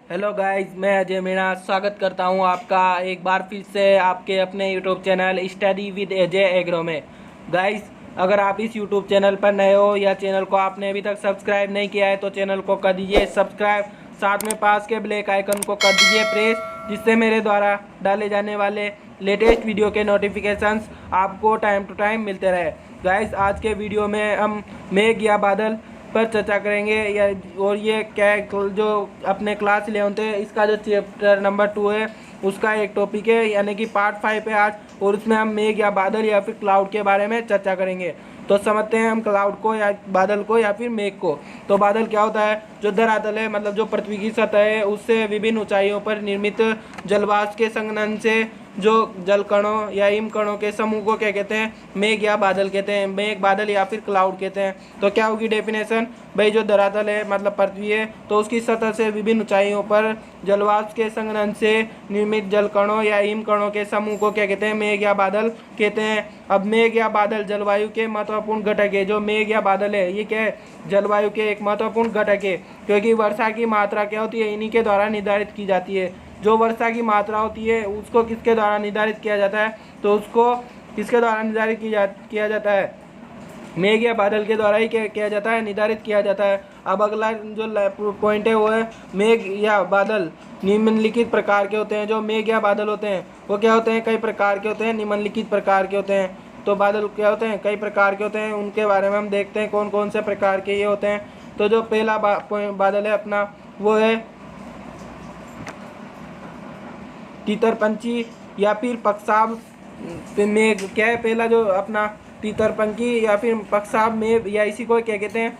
Hello guys, मैं अजय मीणा स्वागत करता हूं आपका एक बार फिर से आपके अपने YouTube channel study with Ajay agro में। गाइस, अगर आप इस यूट्यूब चैनल पर नए हो या चैनल को आपने अभी तक सब्सक्राइब नहीं किया है तो चैनल को कर दीजिए सब्सक्राइब, साथ में पास के ब्लैक आइकन को कर दीजिए प्रेस, जिससे मेरे द्वारा डाले जाने वाले लेटेस्ट वीडियो के नोटिफिकेशंस आपको टाइम टू टाइम मिलते रहे। गाइस, आज के वीडियो में हम मेघ या बादल पर चर्चा करेंगे या और ये क्या जो अपने क्लास 11th है इसका जो चैप्टर नंबर 2 है उसका एक टॉपिक है, यानी कि पार्ट 5 है आज, और उसमें हम मेघ या बादल या फिर क्लाउड के बारे में चर्चा करेंगे। तो समझते हैं हम क्लाउड को या बादल को या फिर मेघ को। तो बादल क्या होता है? जो धरातल है, मतलब जो पृथ्वी की सतह है, उससे विभिन्न ऊंचाइयों पर निर्मित जलवाष्प के संघनन से जो जल कणों या हिम कणों के समूह को क्या कहते हैं? मेघ या बादल कहते हैं। मेघ, बादल या फिर क्लाउड कहते हैं। तो क्या होगी डेफिनेशन? भाई, जो धरातल है मतलब पृथ्वी है, तो उसकी सतह से विभिन्न ऊंचाइयों पर जलवाष्प के संघनन से निर्मित जल कणों या हिम कणों के समूह को क्या कहते हैं? मेघ या बादल कहते हैं। अब मेघ या बादल जलवायु के महत्वपूर्ण घटक है। जो मेघ या बादल है ये क्या है? जलवायु के एक महत्वपूर्ण घटक है, क्योंकि वर्षा की मात्रा क्या होती है? इन्हीं के द्वारा निर्धारित की जाती है। जो वर्षा की मात्रा होती है उसको किसके द्वारा निर्धारित किया जाता है? तो उसको किसके द्वारा निर्धारित किया जाता है? मेघ या बादल के द्वारा ही किया जाता है, निर्धारित किया जाता है। अब अगला जो पॉइंट है वो है मेघ या बादल निम्नलिखित प्रकार के होते हैं। जो मेघ या बादल होते हैं वो क्या होते हैं? कई प्रकार के होते हैं, निम्नलिखित प्रकार के होते हैं। तो बादल क्या होते हैं? कई प्रकार के होते हैं। उनके बारे में हम देखते हैं कौन कौन से प्रकार के ये होते हैं। तो जो पहला बादल है अपना वो है तीतर पंछी या फिर पक्षाब मेघ। क्या है पहला जो अपना? तीतर पंछी या फिर पक्षाब मेघ, या इसी को क्या कहते हैं?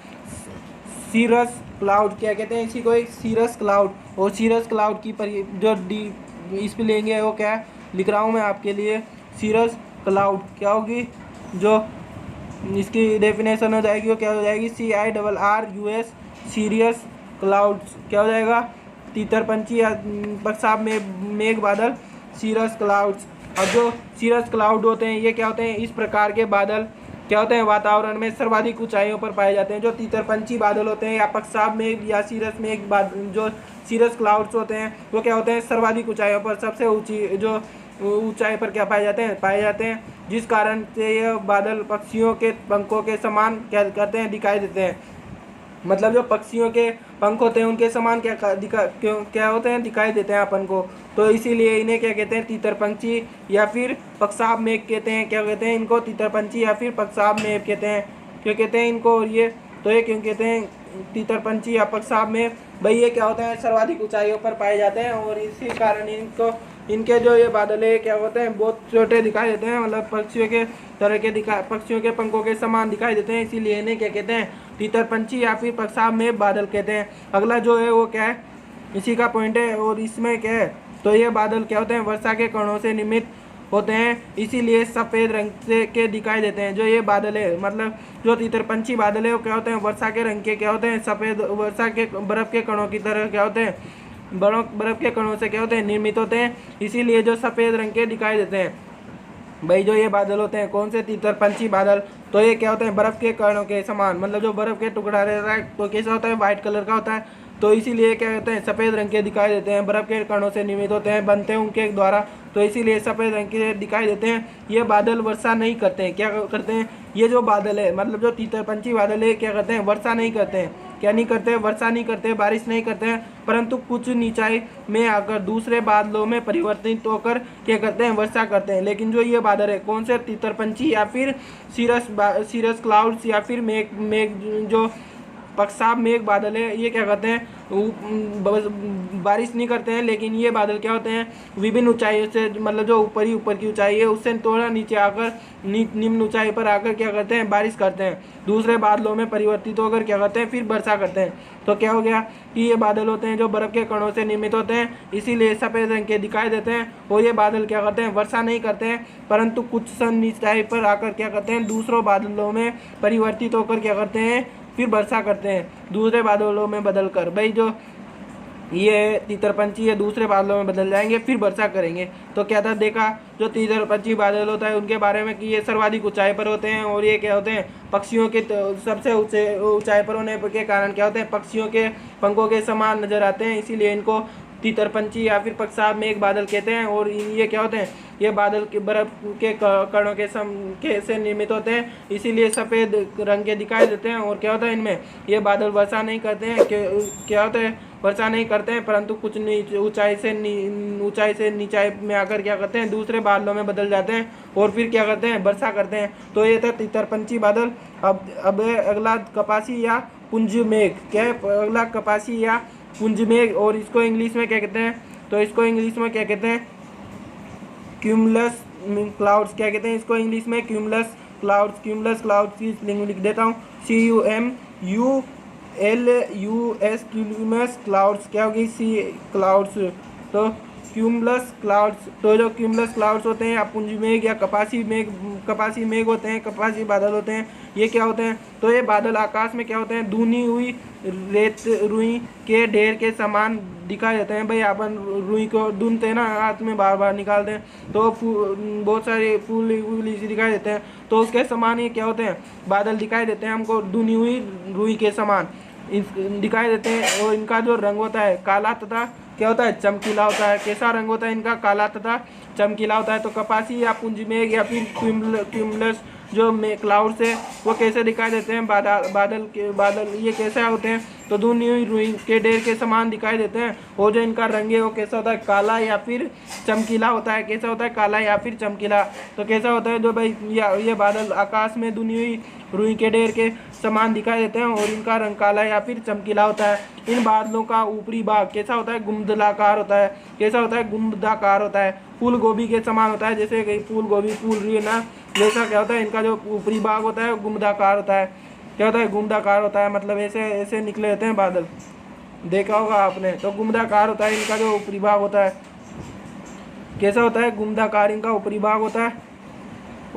Cirrus cloud. क्या कहते हैं इसी को? एक सीरस क्लाउड। और सीरस क्लाउड की जो इस पे लेंगे वो क्या है? लिख रहा हूँ मैं आपके लिए। सीरस क्लाउड क्या होगी? जो इसकी डेफिनेशन हो जाएगी वो क्या हो जाएगी? CIRRUS serious clouds. क्या हो जाएगा? तीतर पंछी या पक्षाब मेघ बादल, सीरस क्लाउड्स। और जो सीरस क्लाउड होते हैं ये क्या होते हैं? इस प्रकार के बादल क्या होते हैं? वातावरण में सर्वाधिक ऊंचाइयों पर पाए जाते हैं। जो तीतर पंछी बादल होते हैं या पक्षाब मेघ या सीरस मेघ जो सीरस क्लाउड्स होते हैं वो क्या होते हैं? सर्वाधिक ऊंचाइयों पर, सबसे ऊंची जो ऊंचाई पर क्या पाए जाते हैं, जिस कारण से यह बादल पक्षियों के पंखों के समान क्या करते हैं? दिखाई देते हैं। मतलब जो पक्षियों के पंख होते हैं उनके समान क्या होते हैं? दिखाई देते हैं अपन को। तो इसीलिए इन्हें क्या कहते हैं? तीतर पंछी या फिर पक्षाब मेघ कहते हैं। क्या कहते हैं इनको? तीतर पंछी या फिर पक्षाब मेघ कहते हैं। क्यों कहते हैं इनको? और ये तो ये क्यों कहते हैं तीतर पंछी या पक्षाब मेघ? भाई ये क्या होता है? सर्वाधिक ऊंचाइयों पर पाए जाते हैं, और इसी कारण इनके जो ये बादल है क्या होते हैं? बहुत छोटे दिखाई देते हैं, मतलब पक्षियों के तरह के पक्षियों के पंखों के समान दिखाई देते हैं। इसीलिए इन्हें क्या कहते हैं? तीतर पंछी या फिर पक्षाब में बादल कहते हैं। अगला जो है वो क्या है? इसी का पॉइंट है, और इसमें क्या है? तो ये बादल क्या होते हैं? वर्षा के कणों से निर्मित होते हैं, इसीलिए सफ़ेद रंग से के दिखाई देते हैं। जो ये बादल है, मतलब जो तीतर पंछी बादल है वो क्या होते हैं? वर्षा के रंग के क्या होते हैं? सफ़ेद, वर्षा के बर्फ़ के कणों की तरह क्या होते हैं? बर्फ़ के कणों से क्या होते हैं? निर्मित होते हैं, इसीलिए जो सफ़ेद रंग के दिखाई देते हैं। भाई जो ये बादल होते हैं कौन से? तीतर पंछी बादल। तो ये क्या होते हैं? बर्फ़ के कणों के समान, मतलब जो बर्फ़ के टुकड़ा रहता है तो कैसा होता है? वाइट कलर का होता है। तो इसीलिए क्या कहते हैं? सफ़ेद रंग के दिखाई देते हैं, बर्फ़ के कणों से निर्मित होते हैं, बनते हैं उनके द्वारा, तो इसीलिए सफ़ेद रंग के दिखाई देते हैं। ये बादल वर्षा नहीं करते हैं। क्या करते हैं? ये जो बादल है, मतलब जो तीतर पंछी बादल है, क्या करते हैं? वर्षा नहीं करते हैं। क्या नहीं करते? वर्षा नहीं करते, बारिश नहीं करते हैं, परंतु कुछ नीचाई में आकर दूसरे बादलों में परिवर्तित होकर क्या करते हैं? वर्षा करते हैं। लेकिन जो ये बादल है कौन से? तीतर पंछी या फिर सीरस क्लाउड्स या फिर मेघ जो पक्षाब मेघ बादल है ये क्या करते हैं? बारिश नहीं करते हैं, लेकिन ये बादल क्या होते हैं? विभिन्न ऊंचाइयों से, मतलब जो ऊपर की ऊंचाई है उससे थोड़ा नीचे आकर निम्न ऊंचाई पर आकर क्या करते हैं? बारिश करते हैं, दूसरे बादलों में परिवर्तित होकर क्या करते हैं? फिर वर्षा करते हैं। तो क्या हो गया कि ये बादल होते हैं जो बर्फ़ के कणों से निर्मित होते हैं, इसीलिए सफ़ेद रंग के दिखाई देते हैं। और ये बादल क्या करते हैं? वर्षा नहीं करते हैं, परंतु कुछ ऊंचाई पर आकर क्या करते हैं? दूसरों बादलों में परिवर्तित होकर क्या करते हैं? फिर वर्षा करते हैं, दूसरे बादलों में बदल कर। भाई जो ये तीतरपंची ये दूसरे बादलों में बदल जाएंगे, फिर वर्षा करेंगे। तो क्या था, देखा जो तीतरपंची बादल होता है उनके बारे में कि ये सर्वाधिक ऊंचाई पर होते हैं, और ये क्या होते हैं, पक्षियों के सबसे ऊंचाई पर होने के कारण क्या होते हैं, पक्षियों के पंखों के समान नजर आते हैं, इसीलिए इनको तीतरपंची या फिर पक्षाब मेघ बादल कहते हैं। और ये क्या होते हैं, ये बादल के बर्फ के कणों के से निर्मित होते हैं, इसीलिए सफ़ेद रंग के दिखाई देते हैं। और क्या होता है, इनमें ये बादल वर्षा नहीं करते हैं, क्या होता है, वर्षा नहीं करते हैं, परंतु कुछ ऊंचाई से नीचाई में आकर क्या करते हैं, दूसरे बादलों में बदल जाते हैं और फिर क्या करते हैं, वर्षा करते हैं। तो ये था तीतरपंची बादल। अब अगला कपासी या पुंज मेघ। क्या है अगला, कपासी या पुंज मेघ, और इसको इंग्लिश में क्या कहते हैं, तो इसको इंग्लिश में क्या कहते हैं, क्यूमुलस क्लाउड्स। क्या कहते हैं इसको इंग्लिश में, क्यूमुलस क्लाउड्स। क्यूमुलस क्लाउड्स की स्पेलिंग लिख देता हूँ, CUMULUS, क्यूमुलस क्लाउड्स। क्या होगी, सी क्लाउड्स। तो क्यूमुलस क्लाउड्स, तो जो क्यूमुलस क्लाउड्स होते हैं या पुंज मेघ या कपासी मेघ होते हैं, कपासी बादल होते हैं, ये क्या होते हैं, तो ये बादल आकाश में क्या होते हैं, धुनी हुई रेत रुई के ढेर के समान दिखाई देते हैं। भाई अपन रुई को धुनते हैं ना, हाथ में बार बार निकालते हैं, तो बहुत सारे फूल इसी दिखाई देते हैं, तो उसके समान ये क्या होते हैं, बादल दिखाई देते हैं हमको, धुनी हुई रुई के समान दिखाई देते हैं। और इनका जो रंग होता है काला तथा क्या होता है, चमकीला होता है। कैसा रंग होता है इनका, काला तथा चमकीला होता है। तो कपासी या पुंज मेघ या फिर क्यूमुलस जो क्लाउड्स है वो कैसे दिखाई देते हैं, बादल ये कैसे होते हैं, तो धुनी हुई रुई के ढेर के समान दिखाई देते हैं। और जो इनका रंग है वो कैसा होता है, काला या फिर चमकीला होता है। कैसा होता है, काला या फिर चमकीला। तो कैसा होता है, जो भाई ये बादल आकाश में धुनी हुई रुई के ढेर के समान दिखाई देते हैं, और इनका रंग काला या फिर चमकीला होता है। इन बादलों का ऊपरी भाग कैसा होता है, गुंबदाकार होता है। कैसा होता है, गुंबदाकार होता है, फूल गोभी के समान होता है। जैसे कि फूल गोभी फूल रही है ना, जैसा क्या होता है, इनका जो ऊपरी भाग होता है गुंबदाकार होता है। क्या होता है, गुंबदाकार होता है, मतलब ऐसे ऐसे निकले रहते हैं बादल, देखा होगा आपने। तो गुंबदाकार होता है इनका जो ऊपरी भाग होता है। कैसा होता है, गुंबदाकार इनका ऊपरी भाग होता है।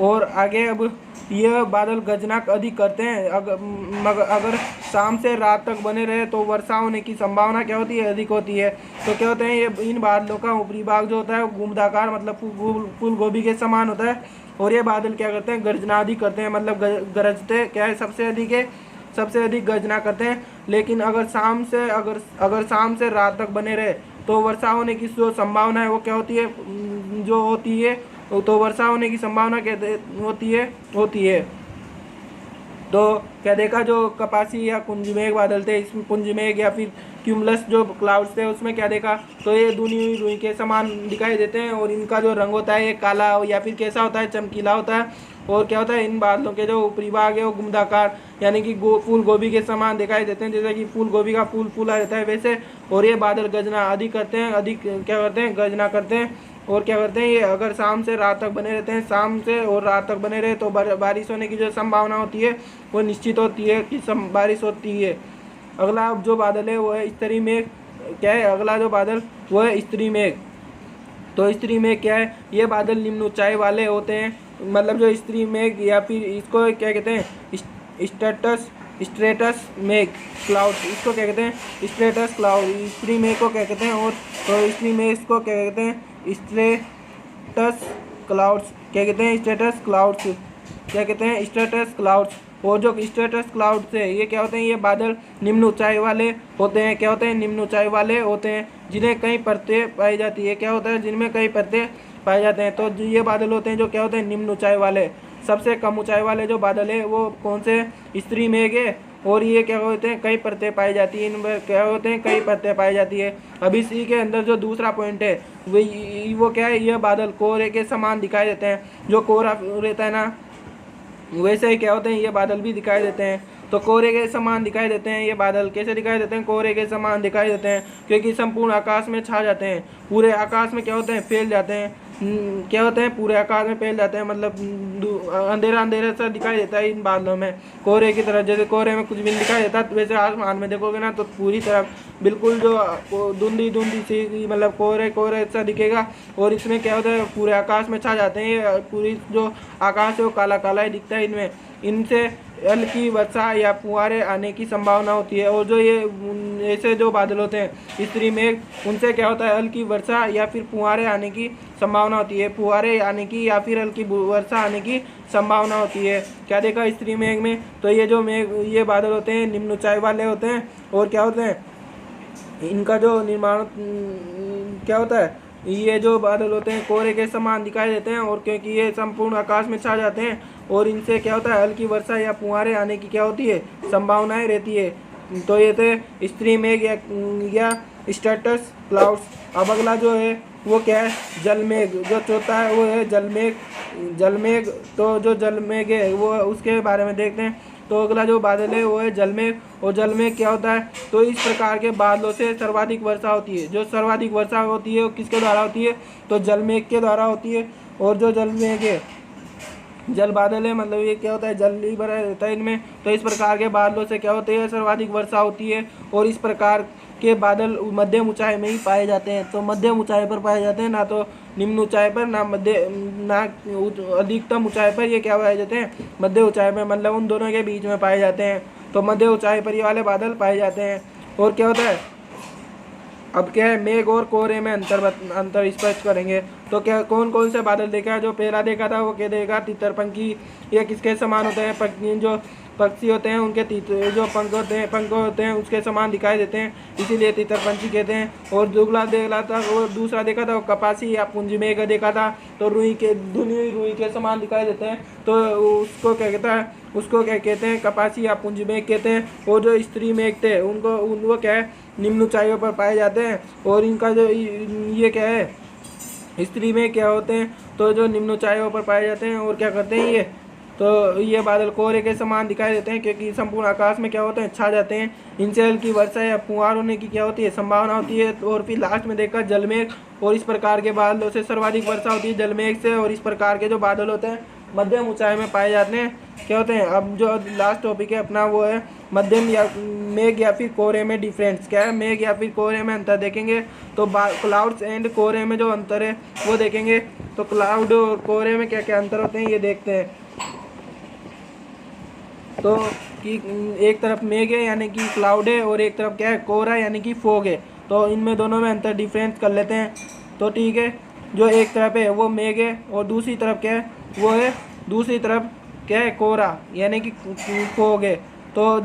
और आगे अब यह बादल गर्जना अधिक करते हैं। अगर शाम से रात तक बने रहे तो वर्षा होने की संभावना क्या होती है, अधिक होती है। तो क्या होते हैं, ये इन बादलों का ऊपरी भाग जो होता है वो गुंबदाकार मतलब फूल गोभी के समान होता है। और ये बादल क्या करते हैं, गर्जना अधिक करते हैं, मतलब गरजते क्या है, सबसे अधिक गर्जना करते हैं। लेकिन अगर शाम से रात तक बने रहे तो वर्षा होने की जो संभावना है वो क्या होती है, जो होती है, तो वर्षा होने की संभावना क्या होती है। तो क्या देखा, जो कपासी या पुंज मेघ बादल थे, इसमें पुंज मेघ या फिर क्यूमुलस जो क्लाउड्स थे उसमें क्या देखा, तो ये धुनी हुई रुई के समान दिखाई देते हैं। और इनका जो रंग होता है ये काला या फिर कैसा होता है, चमकीला होता है। और क्या होता है, इन बादलों के जो ऊपरी भाग है वो गुंबदाकार यानी कि फूल गोभी के समान दिखाई देते हैं, जैसे कि फूल गोभी का फूल फूला रहता है वैसे। और ये बादल गर्जना अधिक करते हैं, क्या करते हैं, गर्जना करते हैं। और क्या करते हैं, ये अगर शाम से रात तक बने रहते हैं, शाम से और रात तक बने रहे तो बारिश होने की जो संभावना होती है वो निश्चित होती है कि बारिश होती है। अगला जो बादल है वो है स्त्री मेघ। क्या है अगला जो बादल, वो है स्त्री मेघ। तो स्त्री मेघ क्या है, ये बादल निम्न ऊंचाई वाले होते हैं। मतलब जो स्त्री मेघ या फिर इसको क्या कहते हैं, स्ट्रेटस मेघ क्लाउड, इसको क्या कहते हैं, स्ट्रेटस क्लाउड। स्त्री मेघ को क्या कहते हैं, और तो स्त्री मेघ को क्या कहते हैं, स्ट्रेटस क्लाउड्स। क्या कहते हैं, स्ट्रेटस क्लाउड्स। क्या कहते हैं, स्ट्रेटस क्लाउड्स। और जो स्ट्रेटस क्लाउड्स है ये क्या होते हैं, ये बादल निम्न ऊंचाई वाले होते हैं। क्या होते हैं, निम्न ऊंचाई वाले होते हैं, जिन्हें कई परतें पाई जाती है। क्या होता है, जिनमें कई परतें पाए जाते हैं। तो ये बादल होते हैं जो क्या होते हैं, निम्न ऊंचाई वाले। सबसे कम ऊंचाई वाले जो बादल है वो कौन से, स्त्री मेघ है। और ये क्या होते हैं, कई परतें पाई जाती है, इनमें क्या होते हैं, कई परतें पाई जाती है। अब इसी के अंदर जो दूसरा पॉइंट है वो क्या है, ये बादल कोहरे के समान दिखाई देते हैं। जो कोहरा रहता है ना, वैसे ही क्या होते हैं, ये बादल भी दिखाई देते हैं। तो कोहरे के समान दिखाई देते हैं ये बादल। कैसे दिखाई देते हैं, कोहरे के समान दिखाई देते हैं, क्योंकि संपूर्ण आकाश में छा जाते हैं। पूरे आकाश में क्या होते हैं, फैल जाते हैं। क्या होते हैं, पूरे आकाश में फैल जाते हैं, मतलब अंधेरा सा दिखाई देता है इन बादलों में, कोहरे की तरह। जैसे कोहरे में कुछ भी दिखाई देता है, वैसे आसमान में देखोगे ना तो पूरी तरह बिल्कुल जो धुंधी सी मतलब कोहरे सा दिखेगा। और इसमें क्या होता है, पूरे आकाश में छा जाते हैं। ये पूरी जो आकाश है वो काला काला ही दिखता है इनमें। इनसे हल्की वर्षा या फुहारे आने की संभावना होती है। और जो ये ऐसे जो बादल होते हैं स्त्री मेघ, उनसे क्या होता है, हल्की वर्षा या फिर फुहारे आने की संभावना होती है, फुहारे आने की या फिर हल्की वर्षा आने की संभावना होती है। क्या देखा स्त्री मेघ में? तो ये जो मेघ, ये बादल होते हैं निम्न ऊंचाई वाले होते हैं। और क्या होते हैं, इनका जो निर्माण क्या होता है, ये जो बादल होते हैं कोहरे के समान दिखाई देते हैं। और क्योंकि ये संपूर्ण आकाश में छा जाते हैं और इनसे क्या होता है, हल्की वर्षा या फुहारे आने की क्या होती है, संभावनाएं रहती है। तो ये थे स्त्री मेघ या स्ट्रेटस क्लाउड्स। अब अगला जो है वो क्या है, जलमेघ। जो चौथा है वो है जलमेघ। जलमेघ, तो जो जलमेघ है वो उसके बारे में देखते हैं। तो अगला जो बादल है वो है जलमेघ। और जलमेघ क्या होता है, तो इस प्रकार के बादलों से सर्वाधिक वर्षा होती है। जो सर्वाधिक वर्षा होती है वो किसके द्वारा होती है, तो जलमेघ के द्वारा होती है। और जो जलमेघ है, जल बादल है, मतलब ये क्या होता है, जल ही भरा रहता है इनमें। तो इस प्रकार के बादलों से क्या होती है, सर्वाधिक वर्षा होती है। और इस प्रकार के बादल मध्यम ऊंचाई में ही पाए जाते हैं। तो मध्यम ऊंचाई पर पाए जाते हैं, ना तो निम्न ऊंचाई पर, ना अधिकतम ऊंचाई पर। ये क्या पाए जाते हैं, मध्य ऊंचाई में, मतलब उन दोनों के बीच में पाए जाते हैं। तो मध्य ऊंचाई पर ये वाले बादल पाए जाते हैं। और क्या होता है, अब क्या है, मेघ और कोहरे में अंतर स्पष्ट करेंगे। तो क्या कौन कौन से बादल देखा है, जो पहला देखा था वो क्या देखा, तितरपंखी। ये किसके समान होते हैं, जो पक्षी होते हैं उनके जो पंख होते हैं उसके समान दिखाई देते हैं, इसीलिए तितरपंखी कहते हैं। और दूसरा देखा था वो कपासी या पुंज मेघ देखा था। तो रुई के समान दिखाई देते हैं। तो उसको क्या कहते हैं, कपासी या पुंज मेघ कहते हैं। और जो स्त्री मेघ थे उनको क्या है, निम्न ऊंचाइयों पर पाए जाते हैं। और इनका जो ये क्या है, स्त्री में क्या होते हैं, तो जो निम्न ऊंचाइयों पर पाए जाते हैं। और क्या करते हैं ये, तो ये बादल कोहरे के समान दिखाई देते हैं, क्योंकि संपूर्ण आकाश में क्या होते हैं, छा जाते हैं। इनसे हल्की वर्षा या फुहार होने की क्या होती है, संभावना होती है। और फिर लास्ट में देखा जलमेघ। और इस प्रकार के बादलों से सर्वाधिक वर्षा होती है जलमेघ से। और इस प्रकार के जो बादल होते हैं मध्यम ऊंचाई में पाए जाते हैं, क्या होते हैं। अब जो लास्ट टॉपिक है अपना वो है मध्यम या मेघ या फिर कोहरे में डिफरेंस। क्या है, मेघ या फिर कोहरे में अंतर देखेंगे। तो क्लाउड्स एंड कोहरे में जो अंतर है वो देखेंगे। तो क्लाउड और कोहरे में क्या क्या अंतर होते हैं ये देखते हैं। तो कि एक तरफ मेघ है यानी कि क्लाउड है, और एक तरफ क्या है, कोहरा यानी कि फॉग है। तो इनमें दोनों में अंतर डिफरेंस कर लेते हैं। तो ठीक है, जो एक तरफ है वो मेघ है, और दूसरी तरफ क्या है, वो है दूसरी तरफ क्या है, कोहरा यानी कि फॉग है। तो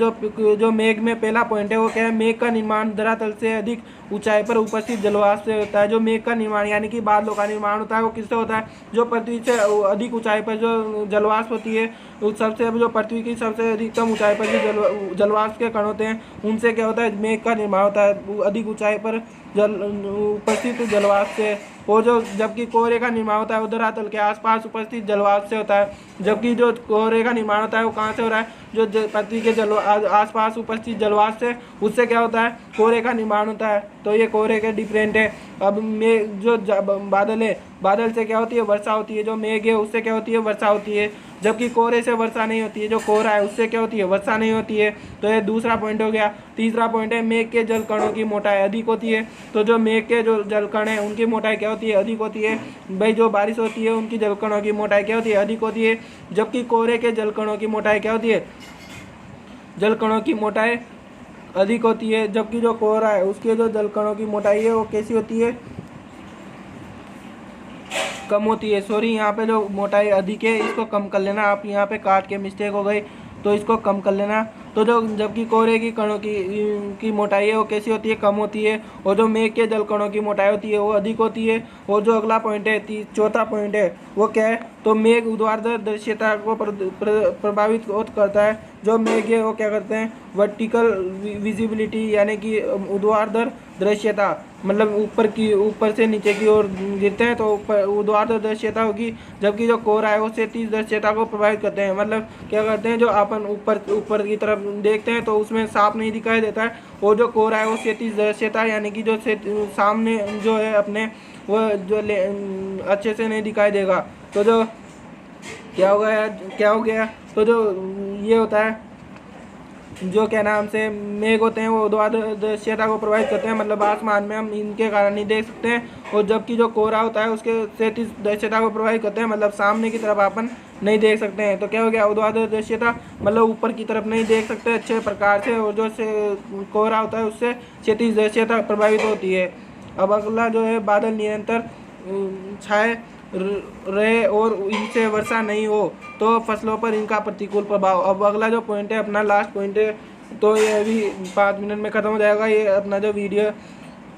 जो मेघ में पहला पॉइंट है वो क्या है, मेघ का निर्माण धरातल से अधिक ऊंचाई पर उपस्थित जलवाष्प से होता है। जो मेघ का निर्माण यानी कि बादलों का निर्माण होता है वो किससे होता है, जो पृथ्वी से अधिक ऊंचाई पर जो जलवाष्प होती है, उस सबसे जो पृथ्वी की सबसे अधिकतम ऊंचाई पर जो जलवाष्प के कण होते हैं उनसे क्या होता है, मेघ का निर्माण होता है अधिक ऊंचाई पर उपस्थित जलवाष्प से। और जो जबकि कोहरे का निर्माण होता है वो धरातल के आसपास उपस्थित जलवाष्प से होता है। जबकि जो कोहरे का निर्माण होता है वो कहाँ से हो रहा है, जो पृथ्वी के आसपास उपस्थित जलवाष्प से, उससे क्या होता है, कोहरे का निर्माण होता है। तो ये कोहरे के डिफरेंट है। अब जो बादल है, बादल से क्या होती है, वर्षा होती है। जो मेघ है उससे क्या होती है, वर्षा होती है। जबकि कोहरे से वर्षा नहीं होती है। जो कोहरा है उससे क्या होती है, वर्षा नहीं होती है। तो ये दूसरा पॉइंट हो गया। तीसरा पॉइंट है, मेघ के जल कणों की मोटाई अधिक होती है। तो जो मेघ के जो जल कण है उनकी मोटाई क्या होती है, अधिक होती है। भाई जो बारिश होती है उनकी जल कणों की मोटाई क्या होती है, अधिक होती है। जबकि कोहरे के जल कणों की मोटाई क्या होती है, जल कणों की मोटाई अधिक होती है। जबकि जो कोहरा है उसके जो जल कणों की मोटाई है वो कैसी होती है, कम होती है। सॉरी, यहाँ पे जो मोटाई अधिक है इसको कम कर लेना आप, यहाँ पे काट के मिस्टेक हो गई तो इसको कम कर लेना। तो जो जबकि कोहरे की कणों की मोटाई है वो कैसी होती है, कम होती है। और जो मेघ के जल कणों की मोटाई होती है वो अधिक होती है। और जो अगला पॉइंट है, चौथा पॉइंट है वो क्या है, तो मेघ ऊर्ध्वाधर दृश्यता को प्रभावित करता है। जो मेघ है वो क्या करते हैं, वर्टिकल विजिबिलिटी यानी कि ऊर्ध्वाधर दृश्यता, मतलब ऊपर से नीचे की ओर गिरते हैं तो ऊर्ध्वाधर दृश्यता होगी। जबकि जो कोहरा है वो क्षैतिज दृश्यता को प्रभावित करते हैं। मतलब क्या करते हैं, जो अपन ऊपर की तरफ देखते हैं तो उसमें साफ नहीं दिखाई देता है। और जो कोहरा है वो क्षैतिज दृश्यता यानी कि जो सामने जो है अपने वो जो अच्छे से नहीं दिखाई देगा। तो जो क्या हो गया, तो जो ये होता है जो क्या नाम से मेघ होते हैं वो ऊर्ध्वाधर को प्रभावित करते हैं, मतलब आसमान में हम इनके कारण नहीं देख सकते हैं। और जबकि जो कोहरा होता है उसके क्षैतिज दृश्यता को प्रभावित करते हैं, मतलब सामने की तरफ अपन नहीं देख सकते हैं। तो क्या हो गया, ऊर्ध्वाधर दृश्यता मतलब ऊपर की तरफ नहीं देख सकते अच्छे प्रकार से, और जो कोहरा होता है उससे क्षैतिज दृश्यता प्रभावित होती है। अब अगला जो है, बादल निरंतर छाए रहे और इनसे वर्षा नहीं हो तो फसलों पर इनका प्रतिकूल प्रभाव। अब अगला जो पॉइंट है, अपना लास्ट पॉइंट है, तो ये अभी 5 मिनट में ख़त्म हो जाएगा ये अपना जो वीडियो।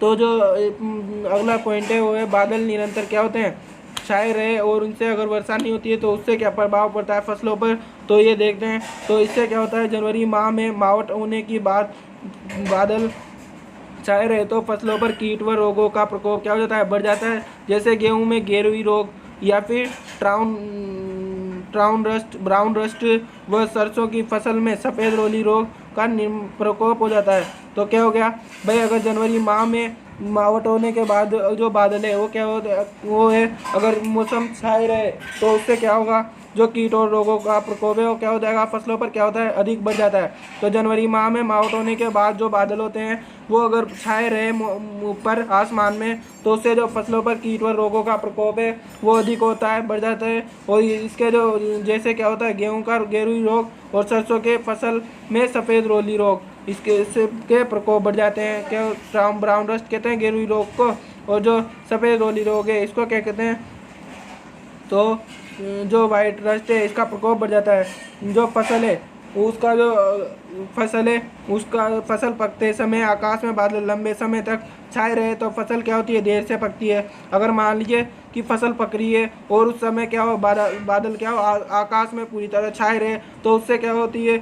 तो जो अगला पॉइंट है वो है, बादल निरंतर क्या होते हैं, छाए रहे और उनसे अगर वर्षा नहीं होती है तो उससे क्या प्रभाव पड़ता है फसलों पर। तो ये देखते हैं। तो इससे क्या होता है, जनवरी माह में मावठ होने की बाद बादल छाए रहे तो फसलों पर कीट व रोगों का प्रकोप क्या हो जाता है, बढ़ जाता है। जैसे गेहूं में गेरुई रोग या फिर ब्राउन रस्ट व सरसों की फसल में सफ़ेद रोली रोग का प्रकोप हो जाता है। तो क्या हो गया भाई, अगर जनवरी माह में मावठ होने के बाद जो बादल है वो क्या होता है, वो है अगर मौसम छाए रहे तो उससे क्या होगा, जो कीट और रोगों का प्रकोप है वो क्या हो जाएगा, फसलों पर क्या होता है, अधिक बढ़ जाता है। तो जनवरी माह में मावठ होने के बाद जो बादल होते हैं वो अगर छाए रहे ऊपर आसमान में तो उससे जो फसलों पर कीट व रोगों का प्रकोप है वो अधिक होता है, बढ़ जाता है। और इसके जो जैसे क्या होता है, गेहूं का गेरुई रोग और सरसों के फसल में सफ़ेद रोली रोग, के प्रकोप बढ़ जाते हैं। क्या ब्राउन रस्ट कहते हैं गेरुई रोग को, और जो सफ़ेद रोली रोग है इसको क्या कहते हैं, तो जो वाइट रस्ट है इसका प्रकोप बढ़ जाता है। जो फसल है उसका फसल पकते समय आकाश में बादल लंबे समय तक छाए रहे तो फसल क्या होती है, देर से पकती है। अगर मान लीजिए कि फसल पक रही है और उस समय क्या हो, बादल क्या हो आकाश में पूरी तरह छाए रहे तो उससे क्या होती है,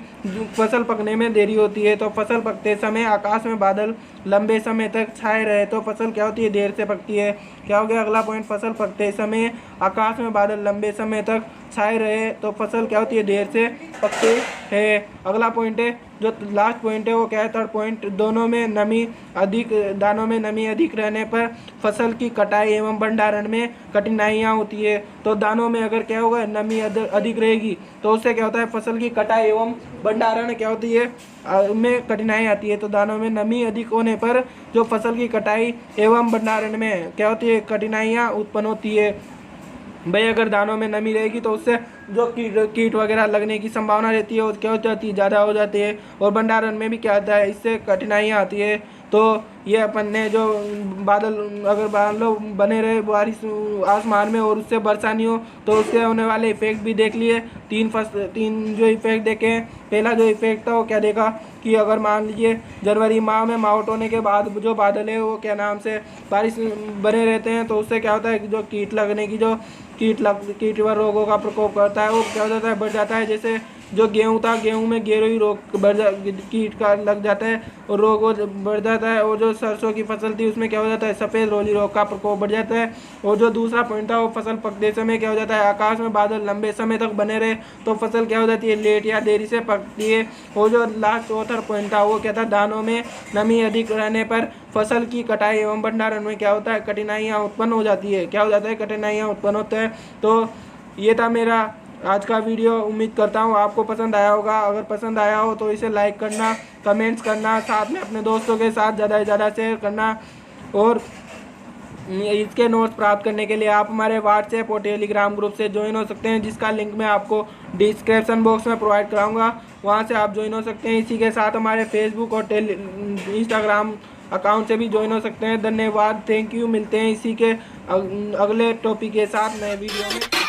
फसल पकने में देरी होती है। तो फसल पकते समय आकाश में बादल लंबे समय तक छाए रहे तो फसल क्या होती है, देर से पकती है। क्या हो गया अगला पॉइंट, फसल पकते समय आकाश में बादल लंबे समय तक छाए रहे तो फसल क्या होती है, देर से पकते हैं। अगला पॉइंट है, जो लास्ट पॉइंट है वो क्या है, थर्ड पॉइंट, दानों में नमी अधिक रहने पर फसल की कटाई एवं भंडारण में कठिनाइयाँ होती है। तो दानों में अगर क्या होगा, नमी अधिक रहेगी तो उससे क्या होता है, फसल की कटाई एवं भंडारण क्या होती है, में कठिनाई आती है। तो दानों में नमी अधिक होने पर जो फसल की कटाई एवं भंडारण में क्या होती है, कठिनाइयाँ उत्पन्न होती है। भाई अगर दानों में नमी रहेगी तो उससे जो कीट वगैरह लगने की संभावना रहती है वो क्या हो जाती है, ज़्यादा हो जाती है। और भंडारण में भी क्या आता है, इससे कठिनाइयाँ आती है। तो ये अपन ने जो अगर बादल बने रहे बारिश आसमान में और उससे वर्षा नहीं हो तो उससे होने वाले इफेक्ट भी देख लिए। तीन जो इफेक्ट देखे हैं, पहला जो इफेक्ट था वो क्या देखा कि अगर मान लीजिए जनवरी माह में मावठ होने के बाद जो बादल है वो क्या नाम से बारिश बने रहते हैं तो उससे क्या होता है कि जो कीट लगने की जो कीट व रोगों का प्रकोप करता है वो क्या हो जाता है, बढ़ जाता है। जैसे जो गेहूं था, गेहूं में गेरुई रोग कीट का लग जाता है और रोग बढ़ जाता है। और जो सरसों की फसल थी उसमें क्या हो जाता है, सफ़ेद रोली रोग का प्रकोप बढ़ जाता है। और जो दूसरा पॉइंट था वो फसल पकते समय क्या हो जाता है, आकाश में बादल लंबे समय तक बने रहे तो फसल क्या हो जाती है, लेट या देरी से पकती है। और जो लास्ट चौथा पॉइंट था वो क्या था, दानों में नमी अधिक रहने पर फसल की कटाई एवं भंडारण में क्या होता है, कठिनाइयाँ उत्पन्न हो जाती है। क्या हो जाता है, कठिनाइयाँ उत्पन्न होता है। तो ये था मेरा आज का वीडियो। उम्मीद करता हूँ आपको पसंद आया होगा। अगर पसंद आया हो तो इसे लाइक करना, कमेंट्स करना, साथ में अपने दोस्तों के साथ ज़्यादा से ज़्यादा शेयर करना। और इसके नोट्स प्राप्त करने के लिए आप हमारे व्हाट्सएप और टेलीग्राम ग्रुप से ज्वाइन हो सकते हैं, जिसका लिंक मैं आपको डिस्क्रिप्शन बॉक्स में प्रोवाइड कराऊंगा, वहां से आप ज्वाइन हो सकते हैं। इसी के साथ हमारे फेसबुक और इंस्टाग्राम अकाउंट से भी ज्वाइन हो सकते हैं। धन्यवाद, थैंक यू। मिलते हैं इसी के अगले टॉपिक के साथ नए वीडियो में।